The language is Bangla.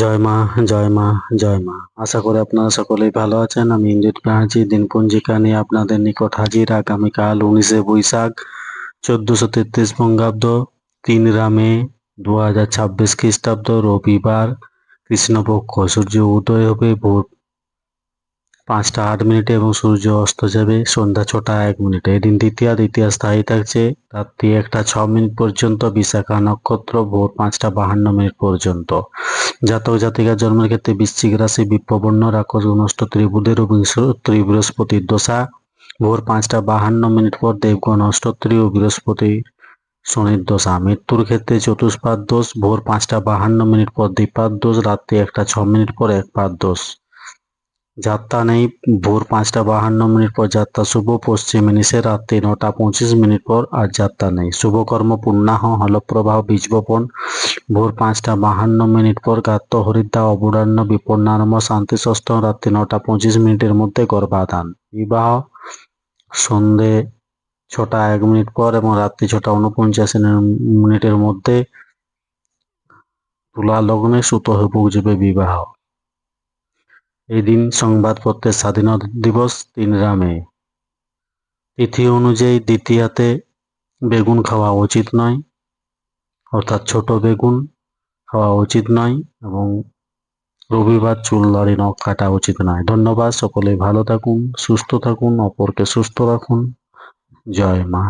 জয় মা, জয় মা, জয় মা। আশা করি আপনারা সকলেই ভালো আছেন। আমি ইন্দ্রিত ব্যানার্জি দিনপঞ্জিকা নিয়ে আপনাদের নিকট হাজির। আগামীকাল 19শে বৈশাখ 1433 বঙ্গাব্দ, 3 মে 2026 খ্রিস্টাব্দ, রবিবার, কৃষ্ণপক্ষ। সূর্য উদয় হবে ভোর 5টা 8 মিনিটে এবং সূর্য অস্ত যাবে সন্ধ্যা 6টা 1 মিনিটে। এদিন দ্বিতীয়া স্থায়ী থাকছে রাত্রি 1টা 6 মিনিট পর্যন্ত। বিশাখা নক্ষত্র ভোর 5টা 52 মিনিট পর্যন্ত। জাতক জাতিকার জন্মের ক্ষেত্রে বৃশ্চিক রাশি, বিপ্রবর্ণ, রাক্ষস নষ্টত্রী বুধের ও বৃহস্পতির দশা ভোর 5টা 52 মিনিট পর। দেবগণ অষ্টত্রী ও বৃহস্পতি শনির দশা। মৃত্যুর ক্ষেত্রে চতুষ্পাদ দোষ ভোর 5টা 52 মিনিট পর। দ্বিপাদ দোষ রাত্রি 1টা 6 মিনিট পর একপাদ দোষ। যাত্রা নেই ভোর 5টা 52 মিনিট পর। যাত্রা শুভ পশ্চিমে নিশে রাত্রি 9টা 25 মিনিট পর। আর যাত্রা নেই। শুভকর্ম পূর্ণাহ, হলপ্রবাহ, বীজ বপন ভোর 5টা 52 মিনিট পর। গাত্র হরিদ্রা অপরাহ্ন বিপন্নারম্ভ শান্তি ষষ্ঠম রাত্রি 9টা 25 মিনিটের মধ্যে। গর্ভাধান। বিবাহ সন্ধে 6টা 1 মিনিট পর এবং রাত্রি 6টা 49 মিনিটের মধ্যে। তুলা লগ্নে সুত হয়ে পৌঁছবে বিবাহ। এই দিন সংবাদপত্রের স্বাধীনতা দিবস 3 মে। তিথি অনুযায়ী দ্বিতীয়াতে বেগুন খাওয়া উচিত নয়, অর্থাৎ ছোট বেগুন খাওয়া উচিত নয়, এবং রবিবার চুল দাড়ি নখ কাটা উচিত নয়। ধন্যবাদ। সকলে ভালো থাকুন, সুস্থ থাকুন, অপরকে সুস্থ রাখুন। জয় মা।